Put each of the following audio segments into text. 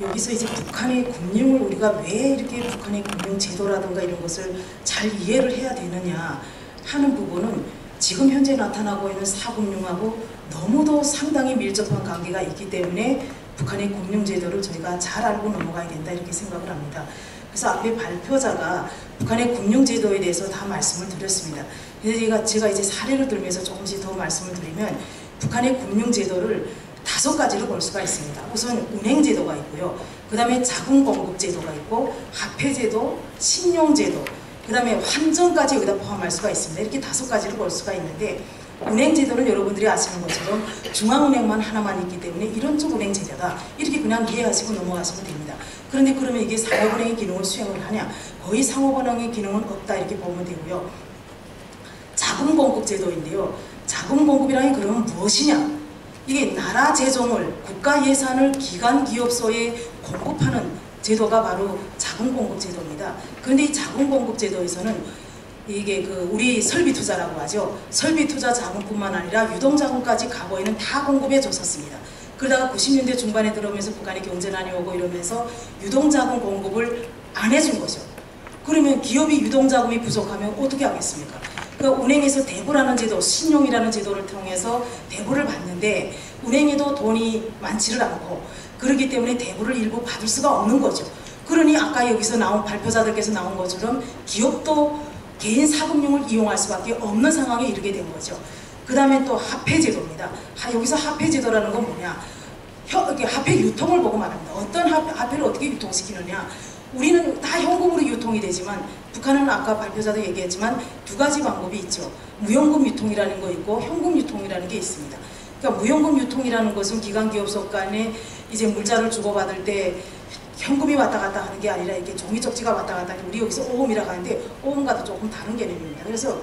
여기서 이제 북한의 금융을 우리가 왜 이렇게 북한의 금융 제도라든가 이런 것을 잘 이해를 해야 되느냐 하는 부분은 지금 현재 나타나고 있는 사금융하고 너무도 상당히 밀접한 관계가 있기 때문에 북한의 금융 제도를 저희가 잘 알고 넘어가야 된다 이렇게 생각을 합니다. 그래서 앞에 발표자가 북한의 금융 제도에 대해서 다 말씀을 드렸습니다. 그래서 제가 이제 사례를 들면서 조금씩 더 말씀을 드리면 북한의 금융 제도를 5가지로 볼 수가 있습니다. 우선 운행제도가 있고요. 그 다음에 자금공급제도가 있고 화폐제도, 신용제도, 그 다음에 환전까지 여기다 포함할 수가 있습니다. 이렇게 5가지로 볼 수가 있는데 운행제도는 여러분들이 아시는 것처럼 중앙은행만 하나만 있기 때문에 이런 쪽 운행제도다 이렇게 그냥 이해하시고 넘어가시면 됩니다. 그런데 그러면 이게 상업은행의 기능을 수행을 하냐? 거의 상업은행의 기능은 없다 이렇게 보면 되고요. 자금공급제도인데요. 자금공급이라는 게 그러면 무엇이냐? 이게 나라 재정을 국가 예산을 기관 기업소에 공급하는 제도가 바로 자금공급제도입니다. 그런데 이 자금공급제도에서는 이게 우리 설비투자라고 하죠. 설비투자 자금뿐만 아니라 유동자금까지 과거에는 다 공급해 줬었습니다. 그러다가 90년대 중반에 들어오면서 북한의 경제난이 오고 이러면서 유동자금 공급을 안 해준 거죠. 그러면 기업이 유동자금이 부족하면 어떻게 하겠습니까? 그러니까 은행에서 대부라는 제도, 신용이라는 제도를 통해서 대부를 받는데 은행에도 돈이 많지를 않고 그렇기 때문에 대부를 일부 받을 수가 없는 거죠. 그러니 아까 여기서 나온 발표자들께서 나온 것처럼 기업도 개인 사금융을 이용할 수밖에 없는 상황에 이르게 된 거죠. 그 다음에 또 화폐제도입니다. 여기서 화폐제도라는 건 뭐냐? 화폐 유통을 보고 말합니다. 어떤 화폐를 어떻게 유통시키느냐? 우리는 다 현금으로 유통이 되지만 북한은 아까 발표자도 얘기했지만 2가지 방법이 있죠. 무현금 유통이라는 거 있고 현금 유통이라는 게 있습니다. 그러니까 무현금 유통이라는 것은 기관 기업소 간에 이제 물자를 주고받을 때 현금이 왔다 갔다 하는 게 아니라 이렇게 종이 쪽지가 왔다 갔다 하는 우리 여기서 오음이라고 하는데 오음과도 조금 다른 개념입니다. 그래서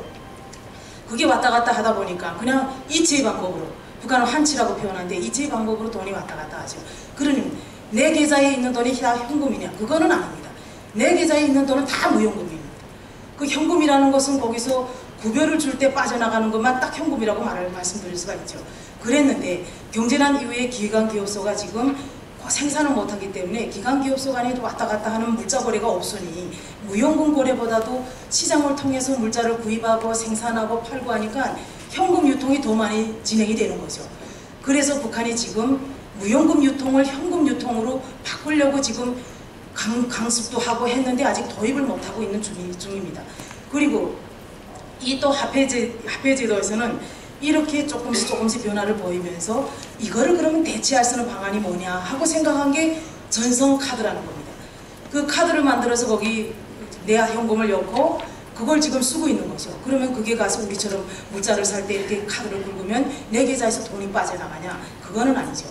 그게 왔다 갔다 하다 보니까 그냥 이체의 방법으로 북한은 환치라고 표현하는데 이체의 방법으로 돈이 왔다 갔다 하죠. 그러니 내 계좌에 있는 돈이 다 현금이냐? 그거는 아닙니다. 내 계좌에 있는 돈은 다 무현금입니다. 그 현금이라는 것은 거기서 구별을 줄 때 빠져나가는 것만 딱 현금이라고 말씀드릴 수가 있죠. 그랬는데 경제난 이후에 기관 기업소가 지금 생산을 못하기 때문에 기관 기업소 간에도 왔다 갔다 하는 물자 거래가 없으니 무현금 거래보다도 시장을 통해서 물자를 구입하고 생산하고 팔고 하니까 현금 유통이 더 많이 진행이 되는 거죠. 그래서 북한이 지금 무현금 유통을 현금 유통으로 바꾸려고 지금 강습도 하고 했는데 아직 도입을 못하고 있는 중입니다. 그리고 이 또 화폐제도에서는 이렇게 조금씩 변화를 보이면서 이거를 그러면 대체할 수 있는 방안이 뭐냐 하고 생각한 게 전성카드라는 겁니다. 그 카드를 만들어서 거기 내 현금을 넣고 그걸 지금 쓰고 있는 거죠. 그러면 그게 가서 우리처럼 물자를 살 때 이렇게 카드를 긁으면 내 계좌에서 돈이 빠져나가냐? 그거는 아니죠.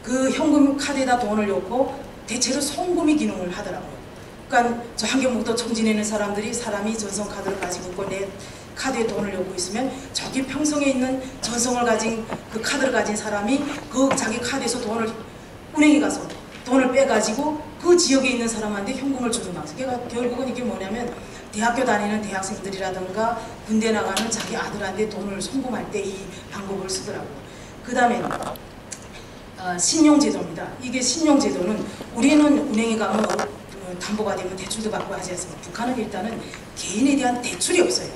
그 현금 카드에다 돈을 넣고 대체로 송금이 기능을 하더라고요. 그러니까 저 한경북도 청진에 있는 사람이 전성카드를 가지고 있고 내 카드에 돈을 넣고 있으면 저기 평성에 있는 전성을 가진 그 카드를 가진 사람이 그 자기 카드에서 은행에 가서 돈을 빼가지고 그 지역에 있는 사람한테 현금을 주는 방식. 그러니까 결국은 이게 뭐냐면 대학교 다니는 대학생들이라든가 군대 나가는 자기 아들한테 돈을 송금할 때 이 방법을 쓰더라고요. 그 다음에 신용제도입니다. 이게 신용제도는 우리는 은행에 가면 담보가 되면 대출도 받고 하지 않습니까? 북한은 일단은 개인에 대한 대출이 없어요.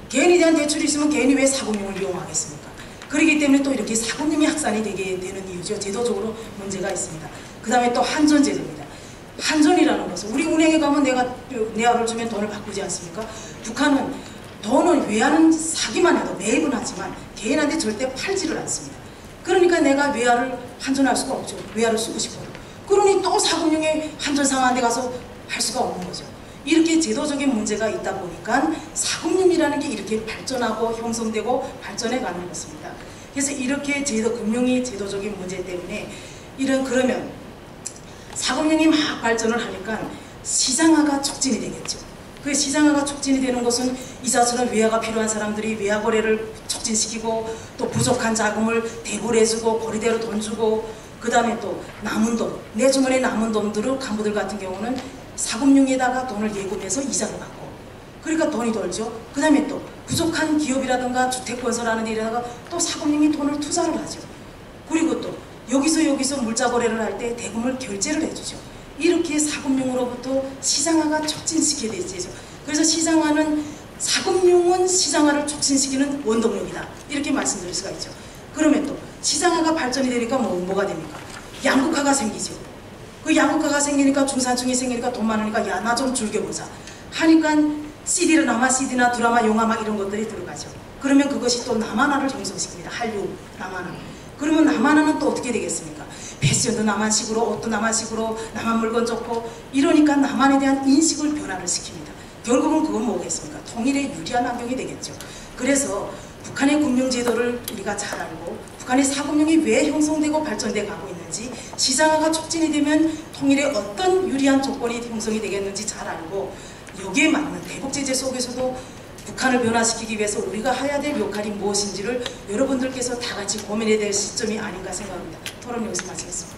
개인에 대한 대출이 있으면 개인이 왜 사금융을 이용하겠습니까? 그렇기 때문에 또 이렇게 사금융이 확산이 되게 되는 이유죠. 제도적으로 문제가 있습니다. 그 다음에 또 한전제도입니다. 한전이라는 것은 우리 은행에 가면 내가 내화를 주면 돈을 바꾸지 않습니까? 북한은 돈을 외화는 사기만 해도 매입은 하지만 개인한테 절대 팔지를 않습니다. 그러니까 내가 외화를 한전할 수가 없죠. 외화를 쓰고 싶어요. 그러니 또 사금융에 한전상한테 가서 할 수가 없는 거죠. 이렇게 제도적인 문제가 있다 보니까 사금융이라는 게 이렇게 발전하고 형성되고 발전해 가는 것입니다. 그래서 이렇게 금융이 제도적인 문제 때문에 그러면 사금융이 막 발전을 하니까 시장화가 촉진이 되겠죠. 그 시장화가 촉진이 되는 것은 이자처럼 외화가 필요한 사람들이 외화 거래를 촉진시키고 또 부족한 자금을 대부를 해주고 거리대로 돈 주고 그 다음에 또 남은 돈, 내 주머니에 남은 돈들을 간부들 같은 경우는 사금융에다가 돈을 예금해서 이자를 받고 그러니까 돈이 돌죠. 그 다음에 또 부족한 기업이라든가 주택건설하는 데다가 또 사금융이 돈을 투자를 하죠. 그리고 또 여기서 물자 거래를 할 때 대금을 결제를 해주죠. 이렇게 사금융으로부터 시장화가 촉진시켜야 되죠. 그래서 시장화는 사금융은 시장화를 촉진시키는 원동력이다. 이렇게 말씀드릴 수가 있죠. 그러면 또 시장화가 발전이 되니까 뭐가 됩니까? 양극화가 생기죠. 그 양극화가 생기니까 중산층이 생기니까 돈 많으니까 야 나 좀 즐겨보자 하니까 CD나 드라마, 영화 막 이런 것들이 들어가죠. 그러면 그것이 또 남한화를 형성시킵니다. 한류, 남한화. 그러면 남한화는 또 어떻게 되겠습니까? 패션도 남한식으로, 옷도 남한식으로, 남한 물건 좋고 이러니까 남한에 대한 인식을 변화를 시킵니다. 결국은 그건 뭐겠습니까? 통일에 유리한 환경이 되겠죠. 그래서 북한의 금융제도를 우리가 잘 알고 북한의 사금융이 왜 형성되고 발전돼 가고 있는지 시장화가 촉진이 되면 통일에 어떤 유리한 조건이 형성이 되겠는지 잘 알고 여기에 맞는 대북제재 속에서도 북한을 변화시키기 위해서 우리가 해야 될 역할이 무엇인지를 여러분들께서 다 같이 고민해야 될 시점이 아닌가 생각합니다. 토론 여기서 마치겠습니다.